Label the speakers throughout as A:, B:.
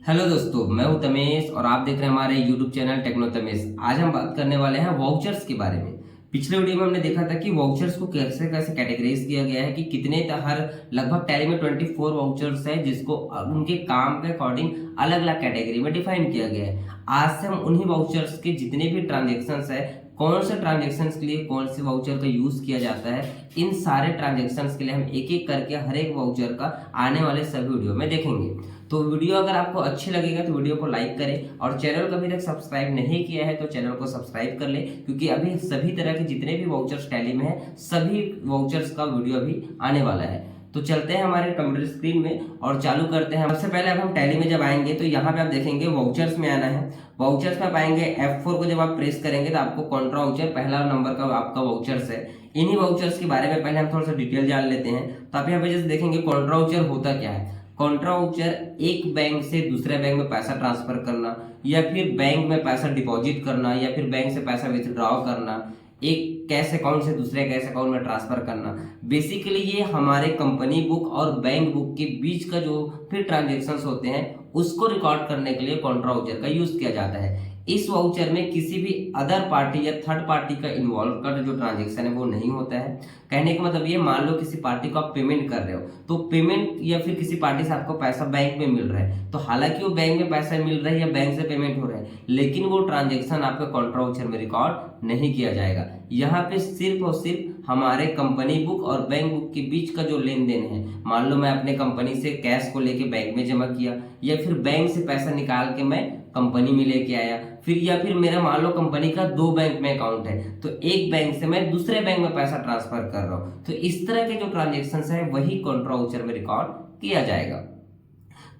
A: Hello दोस्तों, मैं हूं तमेश और आप देख रहे हैं हमारे यूट्यूब चैनल टेक्नो तमेश। आज हम बात करने वाले हैं वाउचर्स के बारे में। पिछले वीडियो में हमने देखा था कि वाउचर्स को कैसे कैसे कैटेगराइज किया गया है कि कितने हर लगभग टैली में 24 वाउचर्स है जिसको उनके काम के अकॉर्डिंग अलग अलग कैटेगरी में डिफाइन किया गया है। आज से हम उन्हीं वाउचर्स के जितने भी ट्रांजेक्शन है, कौन से ट्रांजेक्शन के लिए कौन से वाउचर का यूज किया जाता है, इन सारे ट्रांजेक्शन के लिए हम एक एक करके हर एक वाउचर का आने वाले सभी वीडियो में देखेंगे। तो वीडियो अगर आपको अच्छी लगेगा तो वीडियो को लाइक करें और चैनल को अभी तक सब्सक्राइब नहीं किया है तो चैनल को सब्सक्राइब कर ले, क्योंकि अभी सभी तरह के जितने भी वाउचर्स टैली में है सभी वाउचर्स का वीडियो अभी आने वाला है। तो चलते हैं हमारे कंप्यूटर स्क्रीन में और चालू करते हैं। सबसे पहले अब हम टैली में जब आएंगे तो यहाँ पे आप देखेंगे वाउचर्स में आना है। वाउचर्स में पाएंगे F4 को जब आप प्रेस करेंगे तो आपको कॉन्ट्रा वाउचर पहला नंबर का आपका वाउचर्स है। इन्हीं वाउचर्स के बारे में पहले हम थोड़ा सा डिटेल जान लेते हैं। तो आप यहाँ पे जैसे देखेंगे कॉन्ट्रा वाउचर होता क्या है। कॉन्ट्रा वाउचर एक बैंक से दूसरे बैंक में पैसा ट्रांसफर करना या फिर बैंक में पैसा डिपॉजिट करना या फिर बैंक से पैसा विथड्रॉ करना, एक कैश अकाउंट से दूसरे कैश अकाउंट में ट्रांसफर करना। बेसिकली ये हमारे कंपनी बुक और बैंक बुक के बीच का जो फिर ट्रांजेक्शन्स होते हैं उसको रिकॉर्ड करने के लिए कॉन्ट्रा वाउचर का यूज किया जाता है। इस वाउचर में किसी भी अदर पार्टी या थर्ड पार्टी का इन्वॉल्व कर जो ट्रांजेक्शन है वो नहीं होता है। कहने का मतलब ये, मान लो किसी पार्टी को आप पेमेंट कर रहे हो तो पेमेंट या फिर किसी पार्टी से आपको पैसा बैंक में मिल रहा है, तो हालांकि वो बैंक में पैसा मिल रहा है या बैंक से पेमेंट हो रहा है, लेकिन वो ट्रांजेक्शन आपके कॉन्ट्रा वाउचर में रिकॉर्ड नहीं किया जाएगा। यहाँ पे सिर्फ और सिर्फ हमारे कंपनी बुक और बैंक बुक के बीच का जो लेन देन है, मान लो मैं अपने कंपनी से कैश को लेके बैंक में जमा किया या फिर बैंक से पैसा निकाल के मैं कंपनी में लेके आया, फिर या फिर मेरा मान लो कंपनी का 2 बैंक में अकाउंट है तो एक बैंक से मैं दूसरे बैंक में पैसा ट्रांसफर कर रहा हूँ, तो इस तरह के जो ट्रांजेक्शन है वही कॉन्ट्रा वाउचर में रिकॉर्ड किया जाएगा।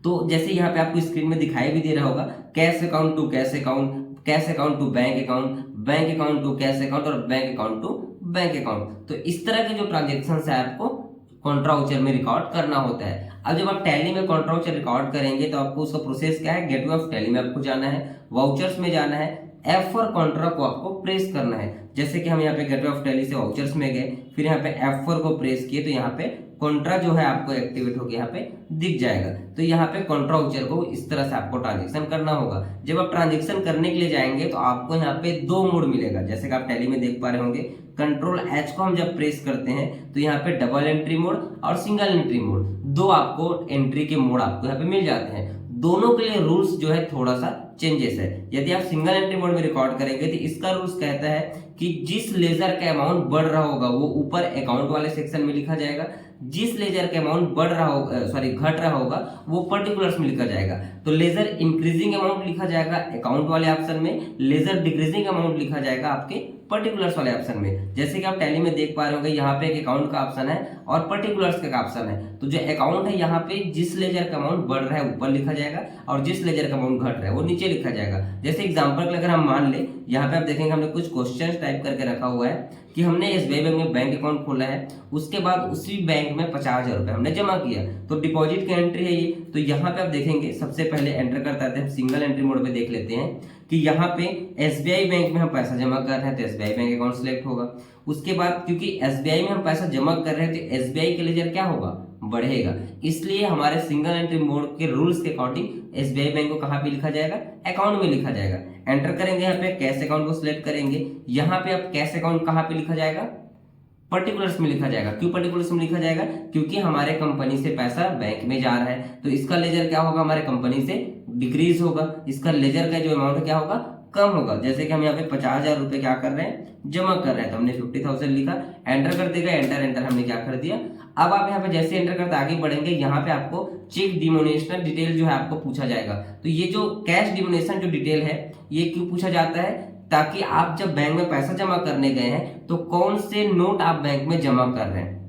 A: तो जैसे यहाँ पे आपको स्क्रीन में दिखाई भी दे रहा होगा, cash account to cash account, cash account to bank account, bank account to cash account और bank account to bank account. तो इस तरह के जो ट्रांजेक्शन है आपको कॉन्ट्रा वाउचर में रिकॉर्ड करना होता है। अब जब आप टैली में कॉन्ट्रा वाउचर रिकॉर्ड करेंगे तो आपको उसका प्रोसेस क्या है, गेटवे ऑफ टैली में आपको जाना है, वाउचर्स में जाना है, F4 कॉन्ट्रा को आपको प्रेस करना है। जैसे कि हम यहाँ पे गेटवे ऑफ टैली से वाउचर्स में गए, फिर यहाँ पे F4 को प्रेस किए तो यहाँ पे कॉन्ट्रा जो है आपको एक्टिवेट होकर यहाँ पे दिख जाएगा। तो यहाँ पे कॉन्ट्रा वाउचर को इस तरह से आपको ट्रांजेक्शन करना होगा। जब आप ट्रांजेक्शन करने के लिए जाएंगे तो आपको यहाँ पे 2 मोड मिलेगा, जैसे कि आप टैली में देख पा रहे होंगे। कंट्रोल H को हम जब प्रेस करते हैं तो यहाँ पे डबल एंट्री मोड और सिंगल एंट्री मोड, 2 आपको एंट्री के मोड आपको यहाँ पे मिल जाते हैं। दोनों के लिए रूल्स जो है थोड़ा सा चेंजेस है। यदि आप सिंगल एंट्री मोड में रिकॉर्ड करेंगे तो इसका रूल्स कहता है कि जिस लेजर का अमाउंट बढ़ रहा होगा वो ऊपर अकाउंट वाले सेक्शन में लिखा जाएगा, जिस लेजर का अमाउंट बढ़ रहा होगा घट रहा होगा वो पर्टिकुलर्स में लिखा जाएगा। तो लेजर इंक्रीजिंग अमाउंट लिखा जाएगा अकाउंट वाले ऑप्शन में, लेजर डिक्रीजिंग अमाउंट लिखा जाएगा आपके पर्टिकुलर्स वाले ऑप्शन में। जैसे कि आप टैली में देख पा रहे होंगे यहाँ पे एक अकाउंट का ऑप्शन है और पर्टिकुलर्स का ऑप्शन है। तो जो अकाउंट है यहाँ पे जिस लेजर का अमाउंट बढ़ रहा है ऊपर लिखा जाएगा और जिस लेजर का अमाउंट घट रहा है वो नीचे लिखा जाएगा। जैसे एग्जांपल के लिए अगर हम मान ले, यहाँ पे आप देखेंगे हमने कुछ क्वेश्चन टाइप करके रखा हुआ है कि हमने SBI बैंक में बैंक अकाउंट खोला है, उसके बाद उसी बैंक में 50,000 रुपए हमने जमा किया, तो डिपॉजिट की एंट्री है ये। तो यहाँ पे आप देखेंगे सबसे पहले एंटर करते हैं, हम सिंगल एंट्री मोड में देख लेते हैं कि यहाँ पे SBI बैंक में हम पैसा जमा कर रहे हैं तो SBI बैंक अकाउंट सिलेक्ट होगा। उसके बाद क्योंकि SBI में हम पैसा जमा कर रहे हैं तो SBI के लेजर क्या होगा, बढ़ेगा, इसलिए हमारे सिंगल एंट्री मोड के रूल्स के अकॉर्डिंग SBI बैंक को कहाँ पे लिखा जाएगा, अकाउंट में लिखा जाएगा। एंटर करेंगे यहाँ पे कैश अकाउंट को सिलेक्ट करेंगे, यहाँ पे आप कैश अकाउंट कहाँ पे लिखा जाएगा, पर्टिकुलर्स में लिखा जाएगा। क्यों पर्टिकुलर्स में लिखा जाएगा, क्योंकि हमारे कंपनी से पैसा बैंक में जा रहा है तो इसका लेजर क्या होगा, हमारे कंपनी से डिक्रीज होगा, इसका लेजर का जो अमाउंट क्या होगा, कम होगा। जैसे कि हम यहाँ पे 50,000 रुपए क्या कर रहे हैं, जमा कर रहे हैं, तो हमने 50,000 लिखा, एंटर कर देगा, एंटर हमने क्या कर दिया। अब आप यहाँ पे जैसे एंटर करते आगे बढ़ेंगे, यहाँ पे आपको चेक डिमोनेशन डिटेल जो है आपको पूछा जाएगा। तो ये जो कैश डिमोनेशन जो डिटेल है ये क्यों पूछा जाता है, ताकि आप जब बैंक में पैसा जमा करने गए हैं तो कौन से नोट आप बैंक में जमा कर रहे हैं।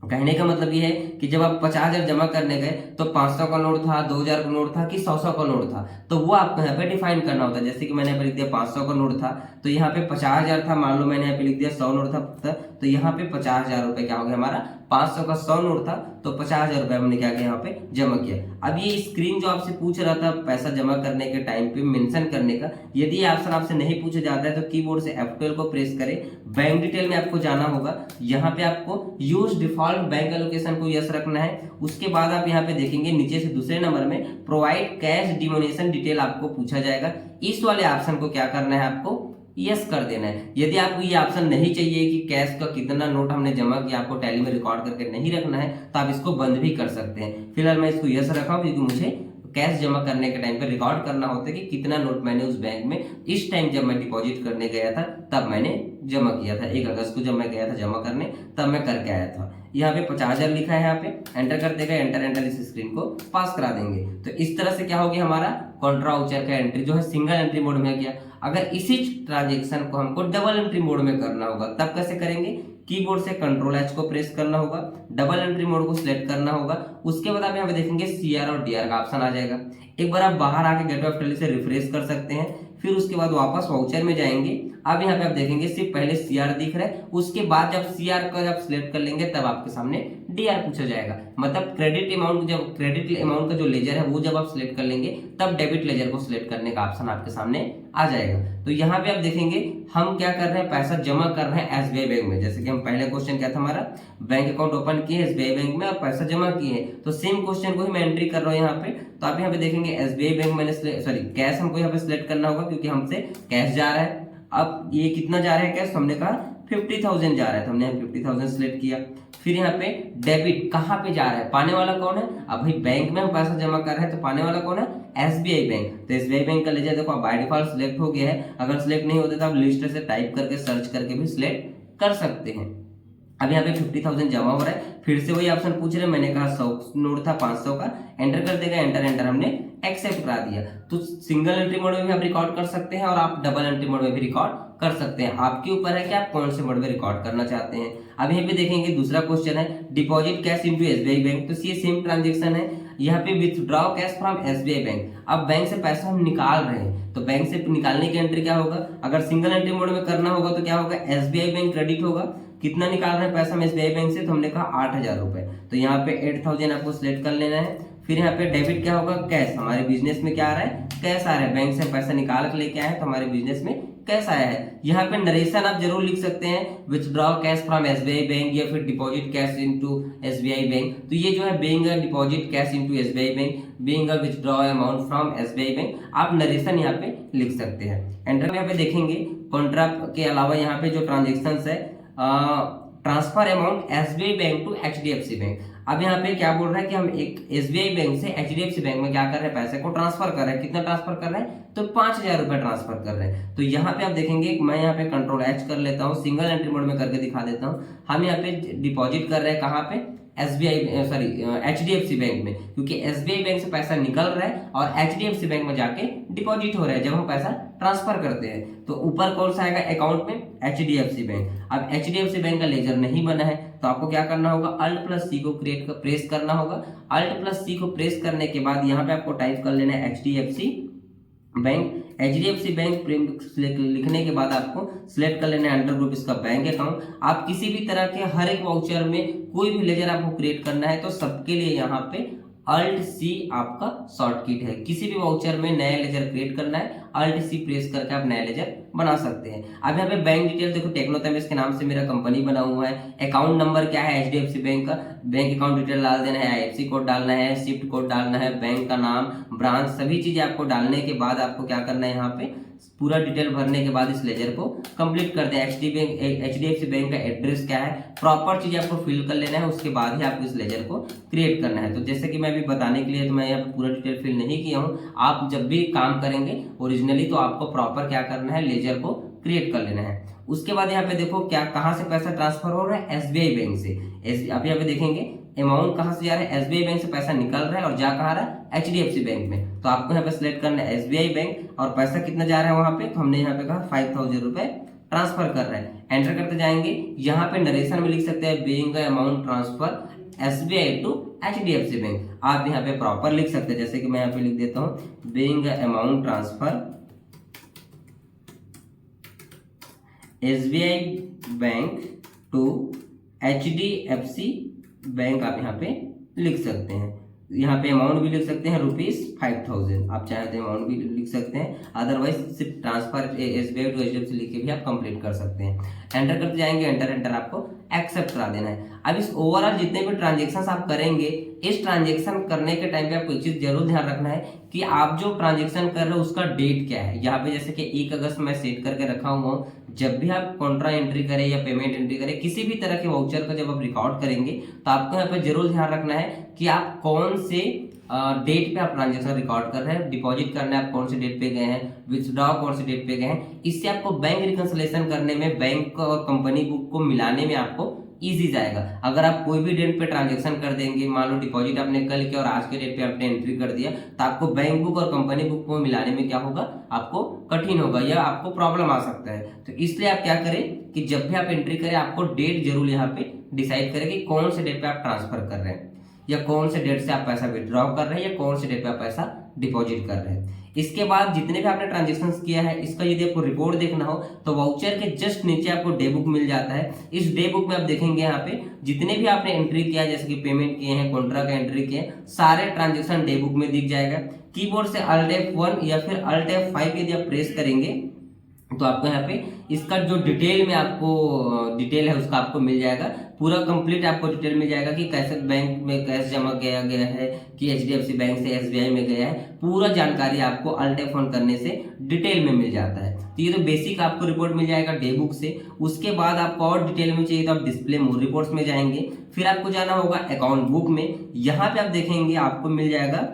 A: कहने का मतलब ये है कि जब आप 50,000 जमा करने गए तो 500 का नोट था, 2,000 का नोट था कि 100 का नोट था, तो वो आपको यहाँ पे डिफाइन करना होता है। जैसे कि मैंने यहाँ पे लिख दिया 500 का नोट था तो यहाँ पे 50,000 था, मान लो मैंने यहाँ पे लिख दिया 100 नोट था, तो यहाँ पे 50,000 रुपए क्या हो गया हमारा, 500 का 100 नोट था तो 50,000 रुपए हमने क्या किया यहाँ पे जमा किया। अब ये स्क्रीन जो आपसे पूछ रहा था पैसा जमा करने के टाइम पे मेंशन करने का, यदि ये ऑप्शन आपसे नहीं पूछा जाता है तो कीबोर्ड से F12 को प्रेस करें, बैंक डिटेल में आपको जाना होगा, यहाँ पे आपको यूज डिफॉल्ट बैंक एलोकेशन को यस रखना है। उसके बाद आप यहाँ पे देखेंगे नीचे से दूसरे नंबर में प्रोवाइड कैश डिमोनेशन डिटेल आपको पूछा जाएगा, इस वाले ऑप्शन को क्या करना है आपको यस कर देना है। यदि आपको ये ऑप्शन नहीं चाहिए कि कैश का कितना नोट हमने जमा किया आपको टैली में रिकॉर्ड करके नहीं रखना है तो आप इसको बंद भी कर सकते हैं। फिलहाल मैं इसको यस रखा हूं क्योंकि मुझे कैश जमा करने के टाइम पे रिकॉर्ड करना होता है कि कितना नोट मैंने उस बैंक में इस टाइम जब मैं डिपॉजिट करने गया था तब मैंने जमा किया था, 1 अगस्त को जब मैं गया था जमा करने तब मैं करके आया था। यहाँ पे 50,000 लिखा है, यहाँ पे एंटर कर देगा, एंटर इस स्क्रीन को पास करा देंगे। तो इस तरह से क्या होगी हमारा कॉन्ट्रा वाउचर का एंट्री जो है सिंगल एंट्री मोड में किया। अगर इसी ट्रांजेक्शन को हमको डबल एंट्री मोड में करना होगा तब कैसे करेंगे, कीबोर्ड से कंट्रोल एच को प्रेस करना होगा, डबल एंट्री मोड को सिलेक्ट करना होगा। उसके बाद आप यहाँ पे देखेंगे CR और DR का ऑप्शन आ जाएगा। एक बार आप बाहर आके गेटवे ऑफ टैली से रिफ्रेश कर सकते हैं, फिर उसके बाद वापस वाउचर में जाएंगे। अब यहाँ पे आप देखेंगे सिर्फ पहले CR दिख रहा है, उसके बाद जब CR का जब सिलेक्ट कर लेंगे तब आपके सामने DR पूछा जाएगा। मतलब क्रेडिट अमाउंट, जब क्रेडिट अमाउंट का जो लेजर है वो जब आप सिलेक्ट कर लेंगे तब डेबिट लेजर को सिलेक्ट करने का ऑप्शन आपके सामने आ जाएगा। तो यहाँ पे आप देखेंगे हम क्या कर रहे हैं, पैसा जमा कर रहे हैं SBI बैंक में। जैसे कि हम पहले क्वेश्चन क्या था हमारा, बैंक अकाउंट ओपन किए SBI बैंक में और पैसा जमा किए, तो सेम क्वेश्चन को ही मैं एंट्री कर रहा हूँ यहाँ पे। तो आप यहाँ पे देखेंगे SBI बैंक मैंने कैश हमको यहाँ पे सिलेक्ट करना होगा क्योंकि हमसे कैश जा रहा है। अब ये कितना जा रहा है कैश, हमने कहा 50,000 जा रहा है तो हमने 50,000 सिलेक्ट किया। फिर यहाँ पे डेबिट कहाँ पे जा रहा है, पाने वाला कौन है, अब भाई बैंक में हम पैसा जमा कर रहे हैं तो पाने वाला कौन है SBI बैंक। तो SBI बैंक का लेजर देखो बाय डिफॉल्ट सिलेक्ट हो गया है। अगर सिलेक्ट नहीं होता तो आप लिस्ट से टाइप करके सर्च करके भी सिलेक्ट कर सकते हैं। अब यहाँ पे 50,000 जमा हो रहा है, फिर से वही ऑप्शन पूछ रहे हैं, मैंने कहा 100 नोट था 500 का, एंटर कर देगा, एंटर हमने एक्सेप्ट करा दिया। तो सिंगल एंट्री मोड में भी आप रिकॉर्ड कर सकते हैं और आप डबल एंट्री मोड में भी रिकॉर्ड कर सकते हैं, आपके ऊपर है कि आप कौन से मोड में रिकॉर्ड करना चाहते हैं। अब यहाँ पे देखेंगे दूसरा क्वेश्चन है deposit cash into SBI bank, तो ये सेम ट्रांजेक्शन है। यहाँ पे withdraw cash from SBI bank, अब बैंक से पैसा हम निकाल रहे हैं तो बैंक से निकालने की एंट्री क्या होगा, अगर सिंगल एंट्री मोड में करना होगा तो क्या होगा SBI बैंक क्रेडिट होगा। कितना निकाल रहे हैं पैसा हम SBI बैंक से, तो हमने कहा 8,000 रुपए, तो यहाँ पे 8,000 आपको सिलेक्ट कर लेना है। फिर यहाँ पे डेबिट क्या होगा, कैश, हमारे बिजनेस में क्या आ रहा है कैश आ रहा है, बैंक से पैसा निकाल के लेके आए हैं तो हमारे बिजनेस में कैश आया है। यहाँ पे नरेशन आप जरूर लिख सकते हैं, withdraw cash from SBI bank या फिर deposit cash into SBI bank. तो ये जो है being a deposit cash into SBI bank, being a withdraw amount from SBI bank, आप नरेशन यहाँ पे लिख सकते हैं। एंटर यहाँ पे देखेंगे कॉन्ट्रा के अलावा यहाँ पे जो ट्रांजेक्शन है transfer amount SBI bank to HDFC bank. अब यहाँ पे क्या बोल रहा है कि हम एक SBI बैंक से HDFC बैंक में क्या कर रहे हैं, पैसे को ट्रांसफर कर रहे हैं। कितना ट्रांसफर कर रहे हैं, तो 5,000 रुपए ट्रांसफर कर रहे हैं। तो यहाँ पे आप देखेंगे मैं यहाँ पे कंट्रोल H कर लेता हूँ, सिंगल एंट्री मोड में करके दिखा देता हूँ। हम यहाँ पे डिपॉजिट कर रहे हैं कहाँ पे, HDFC बैंक में, क्योंकि SBI बैंक से पैसा निकल रहा है और HDFC बैंक में जाके डिपॉजिट हो रहा है जब हम पैसा ट्रांसफर करते हैं। तो ऊपर कौन सा आएगा अकाउंट में, HDFC बैंक। अब HDFC बैंक का लेजर नहीं बना है तो आपको क्या करना होगा, Alt+C को प्रेस करना होगा। Alt+C को प्रेस करने के बाद यहाँ पे आपको टाइप कर लेना है HDFC बैंक। HDFC बैंक लिखने के बाद आपको सिलेक्ट कर लेना है अंडर ग्रुप इसका बैंक अकाउंट। आप किसी भी तरह के हर एक वाउचर में कोई भी लेजर आपको क्रिएट करना है तो सबके लिए यहाँ पे Alt+C आपका शॉर्टकट है। किसी भी वाउचर में नया लेजर क्रिएट करना है Alt+C प्रेस करके आप नया लेजर बना सकते हैं। अब यहाँ पे बैंक डिटेल देखो, टेक्नोतमेस के नाम से मेरा कंपनी बना हुआ है। अकाउंट नंबर क्या है HDFC बैंक का, बैंक अकाउंट डिटेल डाल देना है, IFSC कोड डालना है, SWIFT कोड डालना है, बैंक का नाम, ब्रांच, सभी चीजें आपको डालने के बाद आपको क्या करना है, यहाँ पे पूरा डिटेल भरने के बाद इस लेजर को कंप्लीट कर दें। HDFC बैंक का एड्रेस क्या है, प्रॉपर चीज आपको फिल कर लेना है, उसके बाद ही आपको इस लेजर को क्रिएट करना है। तो जैसे कि मैं अभी बताने के लिए तो मैं यहाँ पे पूरा डिटेल फिल नहीं किया हूँ, आप जब भी काम करेंगे ओरिजिनली तो आपको प्रॉपर क्या करना है, लेजर को क्रिएट कर लेना है। उसके बाद यहाँ पे देखो क्या कहाँ से पैसा ट्रांसफर हो रहा है, SBI बैंक से। आप यहाँ पे देखेंगे अमाउंट कहाँ से जा रहा है, SBI बैंक से पैसा निकल रहा है और जा कहाँ रहा है, HDFC बैंक में। तो आपको यहाँ पे सिलेक्ट करना है SBI बैंक और पैसा कितना जा रहा है वहां पे, तो हमने यहाँ पे कहा 5,000 रुपए ट्रांसफर कर रहा है। एंटर करते जाएंगे, यहाँ पे नरेशन में लिख सकते हैं being amount transfer SBI to HDFC bank. आप यहाँ पे प्रॉपर लिख सकते हैं, जैसे कि मैं यहाँ पे लिख देता हूँ being amount transfer SBI bank to HDFC bank आप यहाँ पे लिख सकते हैं। यहाँ पे अमाउंट भी लिख सकते हैं ₹5000, आप चाहे तो अमाउंट भी लिख सकते हैं, अदरवाइज सिर्फ ट्रांसफर SBI टू HDFC लिख के भी आप कंप्लीट कर सकते हैं। एंटर करते जाएंगे, एंटर आपको एक्सेप्ट करा देना है। अब इस ओवरऑल जितने भी ट्रांजेक्शन आप करेंगे, इस ट्रांजेक्शन करने के टाइम पे आपको एक चीज जरूर ध्यान रखना है कि आप जो ट्रांजेक्शन कर रहे हो उसका डेट क्या है। यहाँ पे जैसे कि 1 अगस्त मैं सेट करके रखा हुआ हूँ। जब भी आप कॉन्ट्रा एंट्री करें या पेमेंट एंट्री करें, किसी भी तरह के वाउचर का जब आप रिकॉर्ड करेंगे, तो आपको यहाँ पे जरूर ध्यान रखना है कि आप कौन से डेट पे आप ट्रांजेक्शन रिकॉर्ड कर रहे हैं। डिपॉजिट करना है आप कौन से डेट पे गए हैं, विथड्रॉ कौन से डेट पे गए हैं। इससे आपको बैंक रिकंसिलेशन करने में, बैंक और कंपनी बुक को मिलाने में आपको इजी जाएगा। अगर आप कोई भी डेट पे ट्रांजेक्शन कर देंगे, मान लो डिपॉजिट आपने कल किया और आज के डेट पे आपने एंट्री कर दिया, तो आपको बैंक बुक और कंपनी बुक को मिलाने में क्या होगा, आपको कठिन होगा या आपको प्रॉब्लम आ सकता है। तो इसलिए आप क्या करें कि जब भी आप एंट्री करें, आपको डेट जरूर यहाँ पे डिसाइड करें कि कौन से डेट पे आप ट्रांसफर कर रहे हैं, या कौन से डेट से आप पैसा विड्रॉ कर रहे हैं, या कौन से डेट पे आप पैसा डिपॉजिट कर रहे हैं। इसके बाद जितने भी आपने ट्रांजेक्शन किया है, इसका यदि आपको रिपोर्ट देखना हो तो वाउचर के जस्ट नीचे आपको डे बुक मिल जाता है। इस डे बुक में आप देखेंगे यहाँ पे जितने भी आपने एंट्री किया, जैसे कि पेमेंट किए हैं, कॉन्ट्रा का एंट्री किए, सारे ट्रांजेक्शन डे बुक में दिख जाएगा। कीबोर्ड से Alt F1 या फिर Alt F5 यदि आप प्रेस करेंगे तो आपको यहाँ पे इसका जो डिटेल में आपको डिटेल है उसका आपको मिल जाएगा, पूरा कंप्लीट आपको डिटेल मिल जाएगा कि कैसे बैंक में कैश जमा किया गया है, कि HDFC बैंक से SBI में गया है। पूरा जानकारी आपको Alt F1 करने से डिटेल में मिल जाता है। तो ये तो बेसिक आपको रिपोर्ट मिल जाएगा डे बुक से। उसके बाद आपको और डिटेल में चाहिए तो आप डिस्प्ले मोर रिपोर्ट्स में जाएंगे, फिर आपको जाना होगा अकाउंट बुक में। यहाँ पे आप देखेंगे आपको मिल जाएगा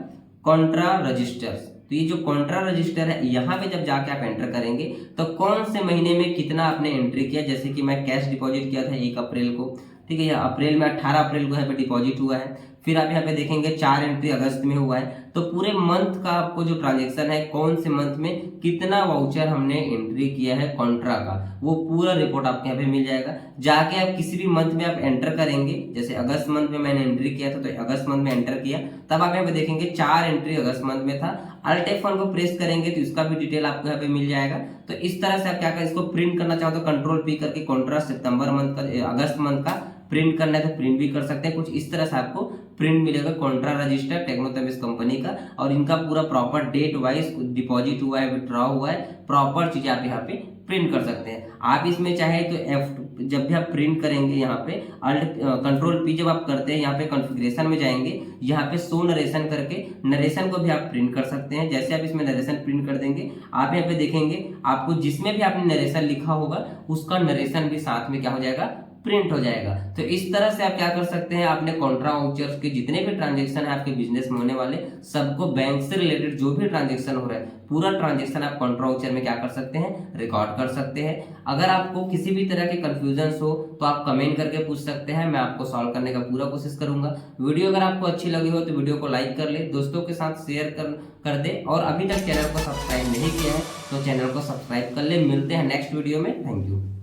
A: कॉन्ट्रा रजिस्टर्स। तो ये जो कॉन्ट्रा रजिस्टर है, यहाँ पे जब जाके आप एंटर करेंगे तो कौन से महीने में कितना आपने एंट्री किया। जैसे कि मैं कैश डिपॉजिट किया था 1 अप्रैल को, ठीक है, या अप्रैल में 18 अप्रैल को यहाँ पे डिपॉजिट हुआ है। फिर आप यहाँ पे देखेंगे 4 एंट्री अगस्त में हुआ है। तो पूरे मंथ का आपको जो ट्रांजेक्शन है, कौन से मंथ में कितना वाउचर हमने एंट्री किया है कॉन्ट्रा का, वो पूरा रिपोर्ट आपके यहाँ पे मिल जाएगा। जाके आप किसी भी मंथ में आप एंटर करेंगे, जैसे अगस्त मंथ में मैंने एंट्री किया था तो अगस्त मंथ में एंटर किया, तब आप यहाँ पे देखेंगे 4 एंट्री अगस्त मंथ में था। Alt F1 को प्रेस करेंगे तो इसका भी डिटेल आपको यहाँ पे मिल जाएगा। तो इस तरह से आप क्या करें, इसको प्रिंट करना चाहो तो कंट्रोल P करके कॉन्ट्रा सितंबर मंथ का, अगस्त मंथ का प्रिंट करना है तो प्रिंट भी कर सकते हैं। कुछ इस तरह से आपको प्रिंट मिलेगा कॉन्ट्रा रजिस्टर टेक्नोतमिस कंपनी का, और इनका पूरा प्रॉपर डेट वाइज डिपॉजिट हुआ है, विड्रॉ हुआ है, प्रॉपर चीज आप यहाँ पे प्रिंट कर सकते हैं। आप इसमें चाहे तो जब भी आप प्रिंट करेंगे, यहाँ पे कंट्रोल P जब आप करते हैं, यहाँ पे कॉन्फ़िगरेशन में जाएंगे, यहाँ पे शो नरेशन करके नरेशन को भी आप प्रिंट कर सकते हैं। जैसे आप इसमें नरेशन प्रिंट कर देंगे, आप यहाँ पे देखेंगे आपको जिसमें भी आपने नरेशन लिखा होगा उसका नरेशन भी साथ में क्या हो जाएगा, प्रिंट हो जाएगा। तो इस तरह से आप क्या कर सकते हैं, आपने कॉन्ट्रा वाउचर्स के जितने भी ट्रांजेक्शन है आपके बिजनेस में होने वाले, सबको बैंक से रिलेटेड जो भी ट्रांजेक्शन हो रहा है, पूरा ट्रांजेक्शन आप कॉन्ट्रा वाउचर में क्या कर सकते हैं, रिकॉर्ड कर सकते हैं। अगर आपको किसी भी तरह के कंफ्यूजन हो तो आप कमेंट करके पूछ सकते हैं, मैं आपको सॉल्व करने का पूरा कोशिश करूंगा। वीडियो अगर आपको अच्छी लगी हो तो वीडियो को लाइक कर ले, दोस्तों के साथ शेयर कर दे, और अभी तक चैनल को सब्सक्राइब नहीं किया है तो चैनल को सब्सक्राइब कर ले। मिलते हैं नेक्स्ट वीडियो में। Thank you.